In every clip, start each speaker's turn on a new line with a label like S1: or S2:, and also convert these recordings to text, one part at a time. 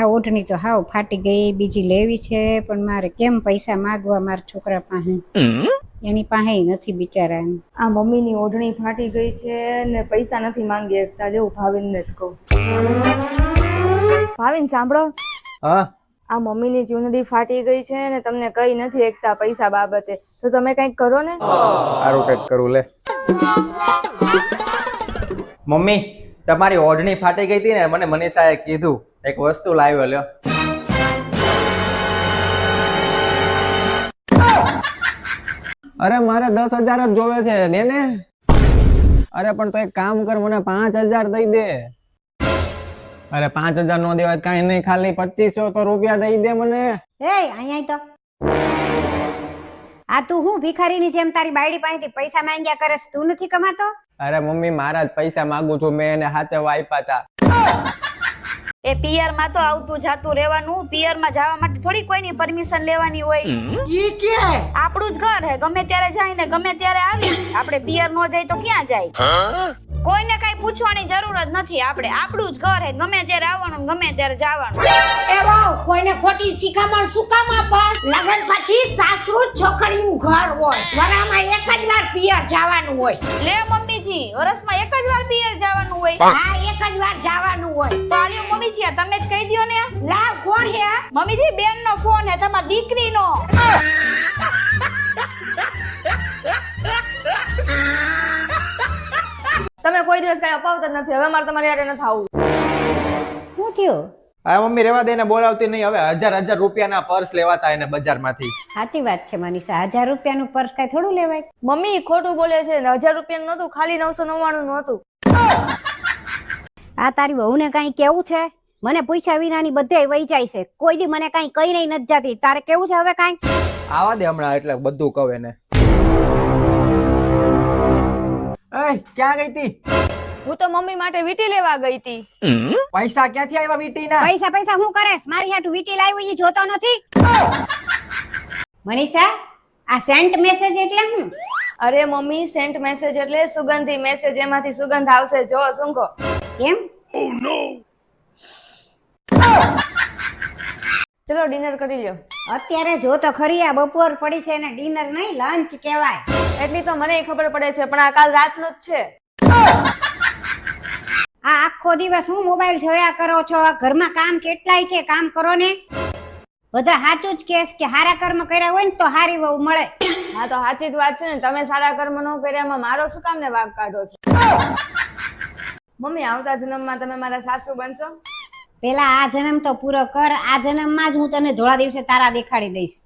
S1: આ ઓઢણી તો હાવ ફાટી ગઈ, બીજી લેવી છે પણ મારે કેમ પૈસા માંગવા મારા છોકરા પાસે? એની પાસે નથી બિચારા.
S2: આ મમ્મીની ઓઢણી ફાટી ગઈ છે ને પૈસા નથી માંગી શકતા. લેવું ભાવિનને જ કહું. ભાવિન સાંભળો.
S3: હા,
S2: આ મમ્મીની ચૂંદડી ફાટી ગઈ છે ને તમને કઈ નથી એકતા પૈસા બાબતે, તો તમે કઈક કરો ને.
S3: સારું કઈક કરું લે. મમ્મી, તમારી ઓઢણી ફાટી ગઈ હતી ને, મને મનીષાએ કીધું એક વસ્તુ લાવ્યો લ્યો. અરે મારે 10,000 જ જોવે છે ને. અરે પણ તો એક કામ કર, મને 5,000 દઈ દે. અરે 5,000 નો દેવાય કઈ નહીં, ખાલી 2500 તો રૂપિયા દઈ દે મને.
S1: એ અહીંયા તો આ તું હું ભિખારીની જેમ તારી બાયડી પાસેથી પૈસા માંગ્યા કરેસ? તું નથી કમાતો?
S3: અરે મમ્મી, મારા જ પૈસા માંગુ છું, મેં એને સાચવવા આપ્યા હતા.
S4: એ પિયર માં તો આવતું જાતું રહેવાનું. પિયર માં જવા માટે થોડી કોઈની પરમિશન લેવાની હોય. ઈ કે આપણું જ ઘર હે, ગમે ત્યારે જાય ને ગમે ત્યારે આવી. આપણે પિયર નો જાય તો ક્યાં જાય? કોઈને કઈ પૂછવાની જરૂર જ નથી. આપણે આપણું જ ઘર હે, ગમે ત્યારે આવવાનું ગમે ત્યારે જવાનું.
S5: એ વાવ, કોઈને ખોટી શિખામણ શું કામ આપસ? લગન પછી સાસરું છોકરીનું ઘર હોય, વરામાં એક જ વાર પિયર જવાનું હોય.
S4: લે મમ્મીજી, વરસમાં એક જ વાર પિયર જવાનું હોય?
S5: હા, એક જ વાર જવાનું હોય.
S4: તો આલ્યો મમ્મીજી, તમે જ કહી દયો ને.
S5: લાવ, કોણ હે?
S4: મમ્મીજી, બેન નો ફોન હે, તમારી દીકરીનો.
S2: તમે કોઈ દિવસ કઈ અપાવતા જ નથી. હવે મારે તમારી યારે નથી આવવું.
S1: શું થયું?
S3: હા મમ્મી, રેવા દે, એને બોલાવતી નહીં. હવે 1,000 રૂપિયાના પર્સ લેવાતા એને બજારમાંથી.
S1: સાચી વાત છે મનીષા, 1,000 રૂપિયાનું પર્સ કઈ થોડું લેવાય?
S2: મમ્મી ખોટું બોલે છે. 1,000 રૂપિયાનું નતું, ખાલી 999 નું હતું.
S1: આ તારી વહુને કઈ કેવું છે? મને પૂછ્યા વિનાની બધે વહી જાય છે, કોઈ દી મને કઈ કઈ નહીં નથી જાતી. તારે કેવું છે હવે કઈ?
S3: આવા દે હમણાં, એટલે બધું કહું એને. એ ક્યાં ગઈ તી?
S2: હું તો મમ્મી માટે વીટી લેવા ગઈ હતી.
S3: પૈસા ક્યાંથી આવ્યા વીટીના?
S1: પૈસા હું કરેસ? મારી હાટુ વીટી લાવી, ઈ જોતો નથી? મનીષા, આ સેન્ટ મેસેજ એટલે શું?
S2: અરે મમ્મી, સેન્ટ મેસેજ એટલે સુગંધી મેસેજ. એમાંથી સુગંધ આવશે, જો સુંઘો.
S1: એમ?
S2: ચલો ડિનર કરી લ્યો.
S1: અત્યારે જો તો ખરી, આ બપોર પડી છે ને ડિનર નહીં, લંચ કહેવાય.
S2: એટલી તો મને ખબર પડે છે, પણ આ કાલ રાતનો જ છે.
S1: આ આખો દિવસ હું મોબાઈલ જોયા કરો છો? આ ઘરમાં કામ કેટલાય છે, કામ કરો ને. બધા સાચું જ કેસ કે હારા કર્મ કર્યા હોય ને તો હારી વહુ મળે.
S2: હા તો સાચી જ વાત છે ને. તમે સારા કર્મ ન કર્યામાં મારો શું કામ ને વાગ કાઢો છો? મમ્મી, આવતા જન્મમાં તમે મારા સાસુ બનશો.
S1: પેલા આ જન્મ તો પૂરો કર. આ જન્મમાં જ હું તને ધોળા દિવસે તારા દેખાડી દઈશ.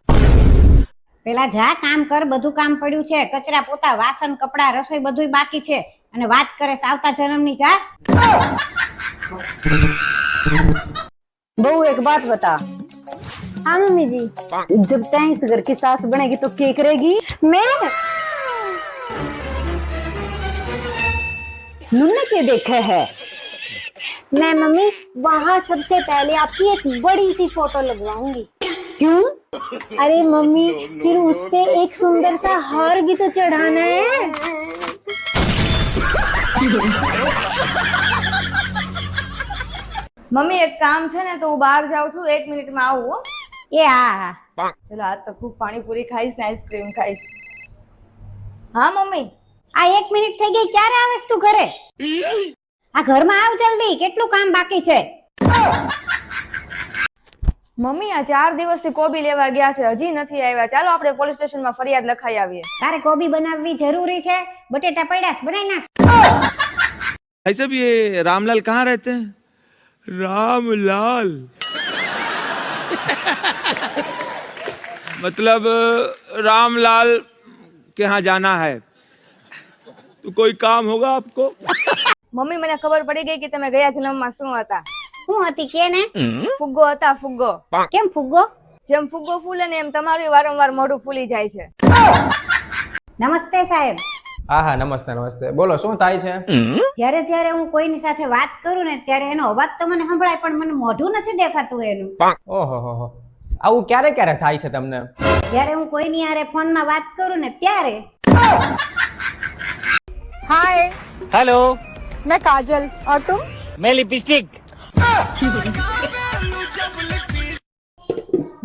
S1: પેલા જા, કામ કર. બધું કામ પડ્યું છે, કચરા પોતા, વાસણ, કપડા, રસોઈ બધું બાકી છે, અને વાત કરે આવતા જન્મની. જા.
S6: बहू एक बात बता।
S2: हाँ मम्मी जी।
S6: जब तय इस घर की सास बनेगी तो क्या करेगी?
S2: मैं
S6: नूने क्या देखा है?
S7: मैं मम्मी वहाँ सबसे पहले आपकी एक बड़ी सी फोटो लगवाऊंगी।
S6: क्यों?
S7: अरे मम्मी, फिर उस पे एक सुंदर सा हार भी तो चढ़ाना है।
S2: મમ્મી એક કામ છે ને, તો હું બહાર જાઉં છું, 1 મિનિટમાં આવું.
S1: એ હા.
S2: ચલો, આજ તો ખૂબ પાણીપુરી ખાઈશ ને આઈસ્ક્રીમ ખાઈશ. હા મમ્મી.
S1: આ 1 મિનિટ થઈ ગઈ, ક્યારે આવેસ તું ઘરે? આ ઘરમાં આવ જલ્દી, કેટલું કામ બાકી છે.
S2: મમ્મી, આ 4 દિવસથી કોબી લેવા ગયા છે, હજી નથી આવ્યા. ચાલો આપણે પોલીસ સ્ટેશનમાં ફરિયાદ લખાઈ આવીએ.
S1: તારે કોબી બનાવવી જરૂરી છે? બટેટા પડ્યા બનાવી નાખ.
S8: भाई साहब, ये रामलाल कहाँ रहते हैं? रामलाल मतलब रामलाल के यहाँ जाना है, तो कोई काम होगा आपको?
S2: મમ્મી, મને ખબર પડી ગઈ કે તમે ગયા જન્મમાં શું હતા.
S1: શું હતી કે ને?
S2: ફુગ્ગો હતા, ફુગ્ગો.
S1: કેમ ફુગ્ગો?
S2: જેમ ફુગ્ગો ફૂલે ને એમ તમારું વારંવાર મોઢું ફૂલી જાય છે.
S1: નમસ્તે સાહેબ.
S3: હા હા, નમસ્તે નમસ્તે. બોલો, શું થાય છે?
S1: જ્યારે જ્યારે હું કોઈની સાથે વાત કરું ને ત્યારે એનો અવાજ તો મને સંભળાય, પણ મને મોઢું નથી દેખાતું એનું.
S3: ઓહો હો હો, આવું ક્યારે ક્યારે થાય છે તમને?
S1: જ્યારે હું કોઈની હારે ફોનમાં વાત કરું ને ત્યારે.
S9: हाय
S10: हेलो,
S9: मैं काजल और तुम?
S10: मैं लिपस्टिक।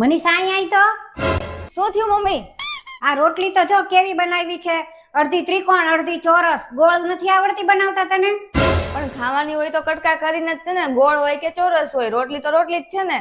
S1: મનીષા અહીંયા આવી તો
S2: શું થયું મમ્મી?
S1: આ રોટલી તો જો કેવી બનાવી છે, અડધી ત્રિકોણ અડધી ચોરસ. ગોળ નથી આવડતી બનાવતા તને?
S2: પણ ખાવાની હોય તો કટકા કરીને જ છે ને, ગોળ હોય કે ચોરસ હોય, રોટલી તો રોટલી જ છે ને.